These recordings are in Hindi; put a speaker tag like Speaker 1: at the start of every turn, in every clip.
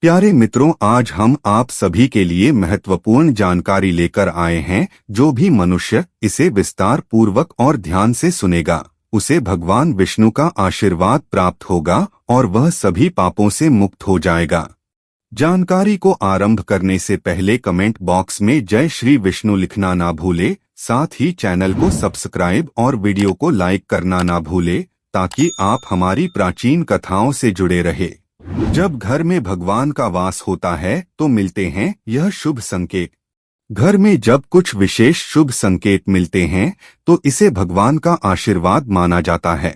Speaker 1: प्यारे मित्रों, आज हम आप सभी के लिए महत्वपूर्ण जानकारी लेकर आए हैं। जो भी मनुष्य इसे विस्तार पूर्वक और ध्यान से सुनेगा उसे भगवान विष्णु का आशीर्वाद प्राप्त होगा और वह सभी पापों से मुक्त हो जाएगा। जानकारी को आरंभ करने से पहले कमेंट बॉक्स में जय श्री विष्णु लिखना ना भूले। साथ ही चैनल को सब्सक्राइब और वीडियो को लाइक करना ना भूले ताकि आप हमारी प्राचीन कथाओं से जुड़े रहे। जब घर में भगवान का वास होता है तो मिलते हैं यह शुभ संकेत। घर में जब कुछ विशेष शुभ संकेत मिलते हैं तो इसे भगवान का आशीर्वाद माना जाता है।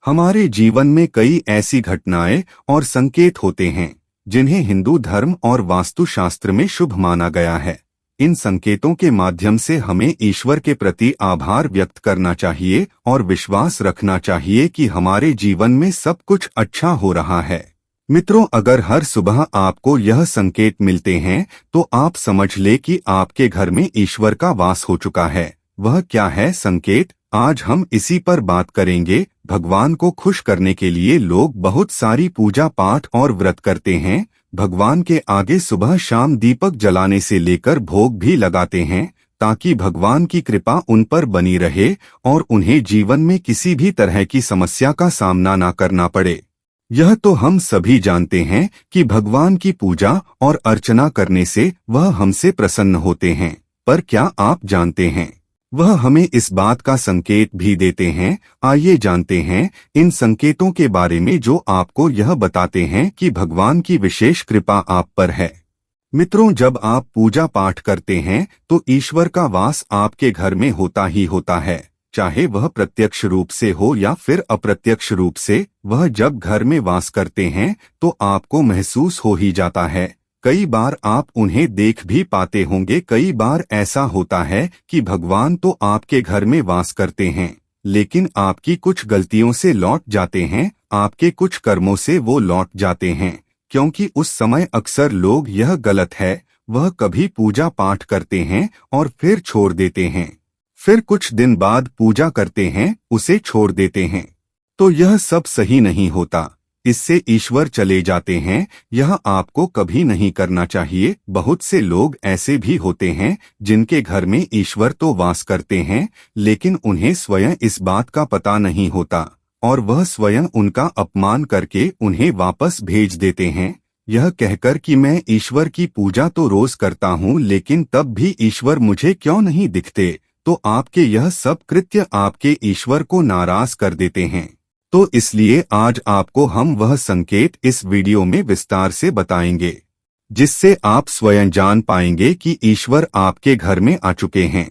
Speaker 1: हमारे जीवन में कई ऐसी घटनाएं और संकेत होते हैं जिन्हें हिंदू धर्म और वास्तुशास्त्र में शुभ माना गया है। इन संकेतों के माध्यम से हमें ईश्वर के प्रति आभार व्यक्त करना चाहिए और विश्वास रखना चाहिए कि हमारे जीवन में सब कुछ अच्छा हो रहा है। मित्रों, अगर हर सुबह आपको यह संकेत मिलते हैं तो आप समझ ले कि आपके घर में ईश्वर का वास हो चुका है। वह क्या है संकेत? आज हम इसी पर बात करेंगे। भगवान को खुश करने के लिए लोग बहुत सारी पूजा पाठ और व्रत करते हैं। भगवान के आगे सुबह शाम दीपक जलाने से लेकर भोग भी लगाते हैं ताकि भगवान की कृपा उन पर बनी रहे और उन्हें जीवन में किसी भी तरह की समस्या का सामना न करना पड़े। यह तो हम सभी जानते हैं कि भगवान की पूजा और अर्चना करने से वह हमसे प्रसन्न होते हैं, पर क्या आप जानते हैं वह हमें इस बात का संकेत भी देते हैं। आइए जानते हैं इन संकेतों के बारे में जो आपको यह बताते हैं कि भगवान की विशेष कृपा आप पर है। मित्रों, जब आप पूजा पाठ करते हैं तो ईश्वर का वास आपके घर में होता ही होता है, चाहे वह प्रत्यक्ष रूप से हो या फिर अप्रत्यक्ष रूप से। वह जब घर में वास करते हैं तो आपको महसूस हो ही जाता है। कई बार आप उन्हें देख भी पाते होंगे। कई बार ऐसा होता है कि भगवान तो आपके घर में वास करते हैं लेकिन आपकी कुछ गलतियों से लौट जाते हैं, आपके कुछ कर्मों से वो लौट जाते हैं, क्योंकि उस समय अक्सर लोग यह गलत है, वह कभी पूजा पाठ करते हैं और फिर छोड़ देते हैं, फिर कुछ दिन बाद पूजा करते हैं, उसे छोड़ देते हैं। तो यह सब सही नहीं होता, इससे ईश्वर चले जाते हैं। यह आपको कभी नहीं करना चाहिए। बहुत से लोग ऐसे भी होते हैं जिनके घर में ईश्वर तो वास करते हैं लेकिन उन्हें स्वयं इस बात का पता नहीं होता और वह स्वयं उनका अपमान करके उन्हें वापस भेज देते हैं, यह कहकर कि मैं ईश्वर की पूजा तो रोज करता हूँ लेकिन तब भी ईश्वर मुझे क्यों नहीं दिखते। तो आपके यह सब कृत्य आपके ईश्वर को नाराज कर देते हैं। तो इसलिए आज आपको हम वह संकेत इस वीडियो में विस्तार से बताएंगे जिससे आप स्वयं जान पाएंगे कि ईश्वर आपके घर में आ चुके हैं।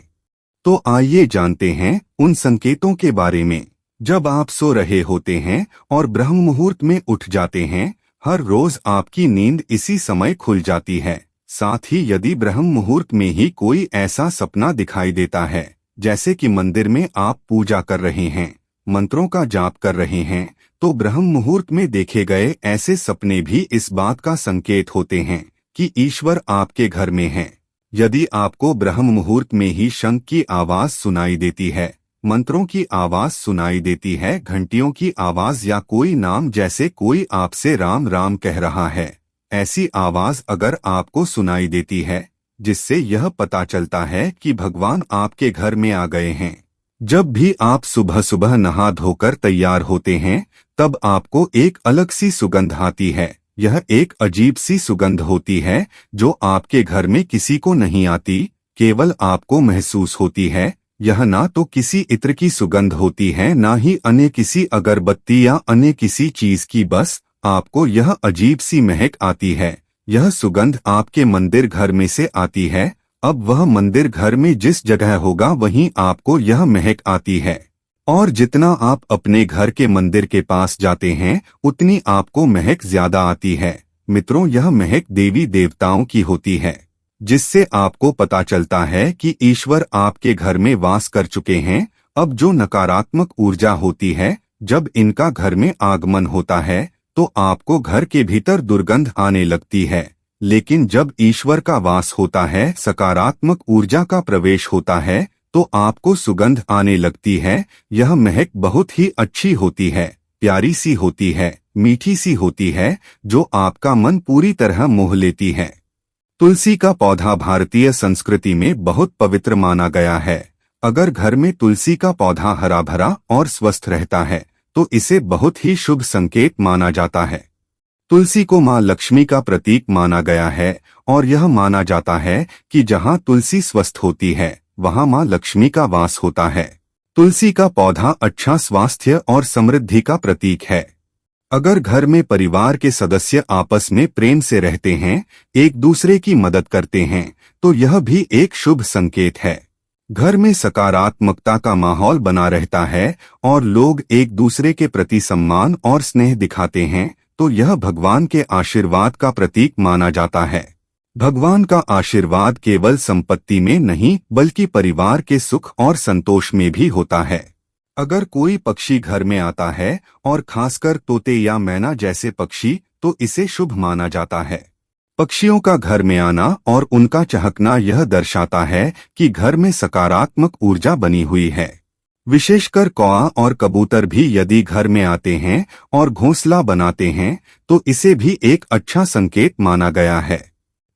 Speaker 1: तो आइए जानते हैं उन संकेतों के बारे में। जब आप सो रहे होते हैं और ब्रह्म मुहूर्त में उठ जाते हैं, हर रोज आपकी नींद इसी समय खुल जाती है। साथ ही यदि ब्रह्म मुहूर्त में ही कोई ऐसा सपना दिखाई देता है जैसे कि मंदिर में आप पूजा कर रहे हैं, मंत्रों का जाप कर रहे हैं, तो ब्रह्म मुहूर्त में देखे गए ऐसे सपने भी इस बात का संकेत होते हैं कि ईश्वर आपके घर में है। यदि आपको ब्रह्म मुहूर्त में ही शंख की आवाज सुनाई देती है, मंत्रों की आवाज सुनाई देती है, घंटियों की आवाज या कोई नाम जैसे कोई आपसे राम राम कह रहा है, ऐसी आवाज अगर आपको सुनाई देती है जिससे यह पता चलता है कि भगवान आपके घर में आ गए हैं। जब भी आप सुबह सुबह नहा धोकर तैयार होते हैं तब आपको एक अलग सी सुगंध आती है। यह एक अजीब सी सुगंध होती है जो आपके घर में किसी को नहीं आती, केवल आपको महसूस होती है। यह ना तो किसी इत्र की सुगंध होती है ना ही अन्य किसी अगरबत्ती या अन्य किसी चीज की, बस आपको यह अजीब सी महक आती है। यह सुगंध आपके मंदिर घर में से आती है। अब वह मंदिर घर में जिस जगह होगा वहीं आपको यह महक आती है और जितना आप अपने घर के मंदिर के पास जाते हैं उतनी आपको महक ज्यादा आती है। मित्रों, यह महक देवी देवताओं की होती है जिससे आपको पता चलता है कि ईश्वर आपके घर में वास कर चुके हैं। अब जो नकारात्मक ऊर्जा होती है, जब इनका घर में आगमन होता है तो आपको घर के भीतर दुर्गंध आने लगती है, लेकिन जब ईश्वर का वास होता है, सकारात्मक ऊर्जा का प्रवेश होता है तो आपको सुगंध आने लगती है। यह महक बहुत ही अच्छी होती है। प्यारी सी होती है, मीठी सी होती है, जो आपका मन पूरी तरह मोह लेती है। तुलसी का पौधा भारतीय संस्कृति में बहुत पवित्र माना गया है। अगर घर में तुलसी का पौधा हरा भरा और स्वस्थ रहता है तो इसे बहुत ही शुभ संकेत माना जाता है। तुलसी को मां लक्ष्मी का प्रतीक माना गया है और यह माना जाता है कि जहां तुलसी स्वस्थ होती है वहां मां लक्ष्मी का वास होता है। तुलसी का पौधा अच्छा स्वास्थ्य और समृद्धि का प्रतीक है। अगर घर में परिवार के सदस्य आपस में प्रेम से रहते हैं, एक दूसरे की मदद करते हैं, तो यह भी एक शुभ संकेत है। घर में सकारात्मकता का माहौल बना रहता है और लोग एक दूसरे के प्रति सम्मान और स्नेह दिखाते हैं, तो यह भगवान के आशीर्वाद का प्रतीक माना जाता है। भगवान का आशीर्वाद केवल संपत्ति में नहीं बल्कि परिवार के सुख और संतोष में भी होता है। अगर कोई पक्षी घर में आता है और खासकर तोते या मैना जैसे पक्षी, तो इसे शुभ माना जाता है। पक्षियों का घर में आना और उनका चहकना यह दर्शाता है कि घर में सकारात्मक ऊर्जा बनी हुई है। विशेषकर कौआ और कबूतर भी यदि घर में आते हैं और घोंसला बनाते हैं तो इसे भी एक अच्छा संकेत माना गया है।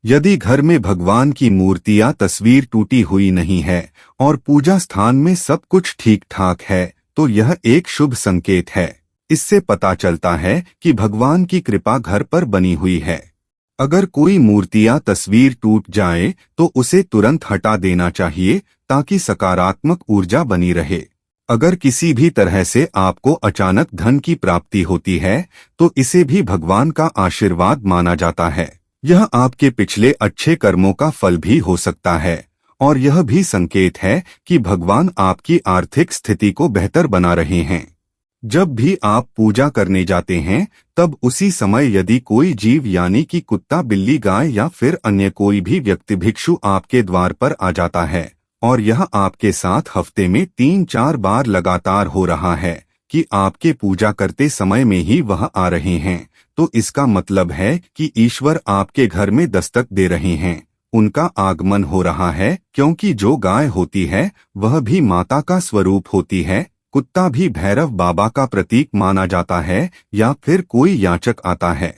Speaker 1: यदि घर में भगवान की मूर्ति या तस्वीर टूटी हुई नहीं है और पूजा स्थान में सब कुछ ठीक ठाक है तो यह एक शुभ संकेत है। इससे पता चलता है कि भगवान की कृपा घर पर बनी हुई है। अगर कोई मूर्ति या तस्वीर टूट जाए तो उसे तुरंत हटा देना चाहिए ताकि सकारात्मक ऊर्जा बनी रहे। अगर किसी भी तरह से आपको अचानक धन की प्राप्ति होती है तो इसे भी भगवान का आशीर्वाद माना जाता है। यह आपके पिछले अच्छे कर्मों का फल भी हो सकता है और यह भी संकेत है कि भगवान आपकी आर्थिक स्थिति को बेहतर बना रहे हैं। जब भी आप पूजा करने जाते हैं तब उसी समय यदि कोई जीव यानी कि कुत्ता, बिल्ली, गाय या फिर अन्य कोई भी व्यक्ति भिक्षु आपके द्वार पर आ जाता है और यह आपके साथ हफ्ते में 3-4 बार लगातार हो रहा है कि आपके पूजा करते समय में ही वह आ रहे हैं, तो इसका मतलब है कि ईश्वर आपके घर में दस्तक दे रहे हैं, उनका आगमन हो रहा है। क्योंकि जो गाय होती है वह भी माता का स्वरूप होती है, कुत्ता भी भैरव बाबा का प्रतीक माना जाता है, या फिर कोई याचक आता है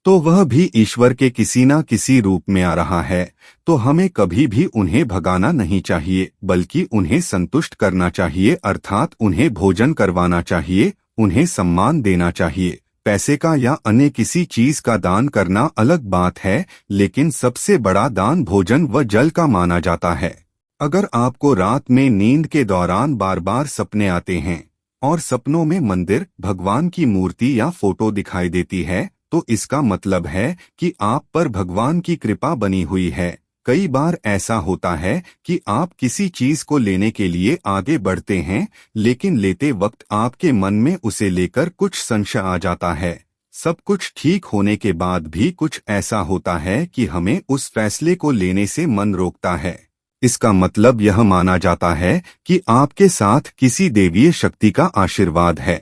Speaker 1: तो वह भी ईश्वर के किसी न किसी रूप में आ रहा है, तो हमें कभी भी उन्हें भगाना नहीं चाहिए बल्कि उन्हें संतुष्ट करना चाहिए, अर्थात उन्हें भोजन करवाना चाहिए, उन्हें सम्मान देना चाहिए। पैसे का या अन्य किसी चीज का दान करना अलग बात है, लेकिन सबसे बड़ा दान भोजन व जल का माना जाता है। अगर आपको रात में नींद के दौरान बार बार सपने आते हैं और सपनों में मंदिर, भगवान की मूर्ति या फोटो दिखाई देती है तो इसका मतलब है कि आप पर भगवान की कृपा बनी हुई है। कई बार ऐसा होता है कि आप किसी चीज को लेने के लिए आगे बढ़ते हैं, लेकिन लेते वक्त आपके मन में उसे लेकर कुछ संशय आ जाता है। सब कुछ ठीक होने के बाद भी कुछ ऐसा होता है कि हमें उस फैसले को लेने से मन रोकता है। इसका मतलब यह माना जाता है कि आपके साथ किसी देवीय शक्ति का आशीर्वाद है।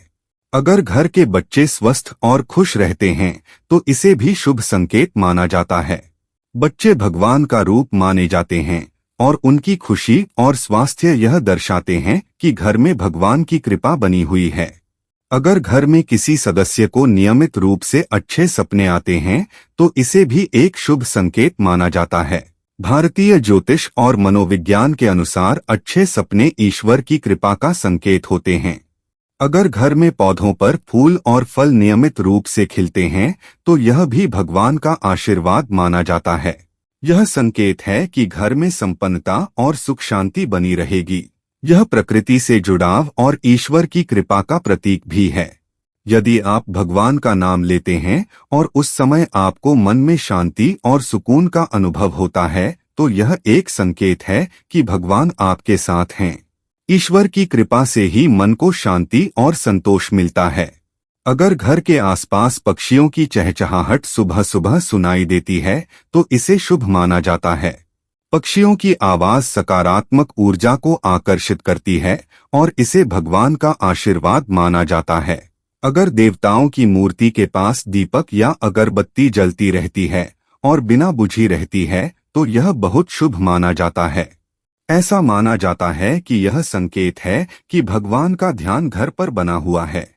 Speaker 1: अगर घर के बच्चे स्वस्थ और खुश रहते हैं तो इसे भी शुभ संकेत माना जाता है। बच्चे भगवान का रूप माने जाते हैं और उनकी खुशी और स्वास्थ्य यह दर्शाते हैं कि घर में भगवान की कृपा बनी हुई है। अगर घर में किसी सदस्य को नियमित रूप से अच्छे सपने आते हैं तो इसे भी एक शुभ संकेत माना जाता है। भारतीय ज्योतिष और मनोविज्ञान के अनुसार अच्छे सपने ईश्वर की कृपा का संकेत होते हैं। अगर घर में पौधों पर फूल और फल नियमित रूप से खिलते हैं तो यह भी भगवान का आशीर्वाद माना जाता है। यह संकेत है कि घर में संपन्नता और सुख शांति बनी रहेगी। यह प्रकृति से जुड़ाव और ईश्वर की कृपा का प्रतीक भी है। यदि आप भगवान का नाम लेते हैं और उस समय आपको मन में शांति और सुकून का अनुभव होता है तो यह एक संकेत है कि भगवान आपके साथ हैं। ईश्वर की कृपा से ही मन को शांति और संतोष मिलता है। अगर घर के आसपास पक्षियों की चहचहाहट सुबह सुबह सुनाई देती है तो इसे शुभ माना जाता है। पक्षियों की आवाज सकारात्मक ऊर्जा को आकर्षित करती है और इसे भगवान का आशीर्वाद माना जाता है। अगर देवताओं की मूर्ति के पास दीपक या अगरबत्ती जलती रहती है और बिना बुझी रहती है तो यह बहुत शुभ माना जाता है। ऐसा माना जाता है कि यह संकेत है कि भगवान का ध्यान घर पर बना हुआ है।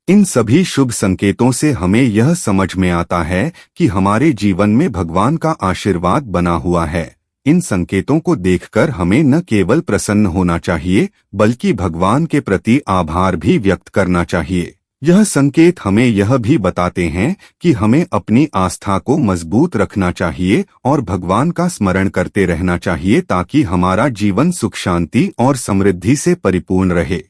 Speaker 1: इन सभी शुभ संकेतों से हमें यह समझ में आता है कि हमारे जीवन में भगवान का आशीर्वाद बना हुआ है। इन संकेतों को देखकर हमें न केवल प्रसन्न होना चाहिए बल्कि भगवान के प्रति आभार भी व्यक्त करना चाहिए। यह संकेत हमें यह भी बताते हैं कि हमें अपनी आस्था को मजबूत रखना चाहिए और भगवान का स्मरण करते रहना चाहिए ताकि हमारा जीवन सुख शांति और समृद्धि से परिपूर्ण रहे।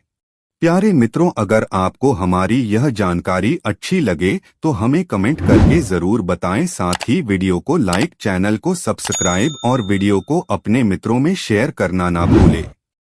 Speaker 1: प्यारे मित्रों, अगर आपको हमारी यह जानकारी अच्छी लगे तो हमें कमेंट करके जरूर बताएं। साथ ही वीडियो को लाइक, चैनल को सब्सक्राइब और वीडियो को अपने मित्रों में शेयर करना ना भूलें।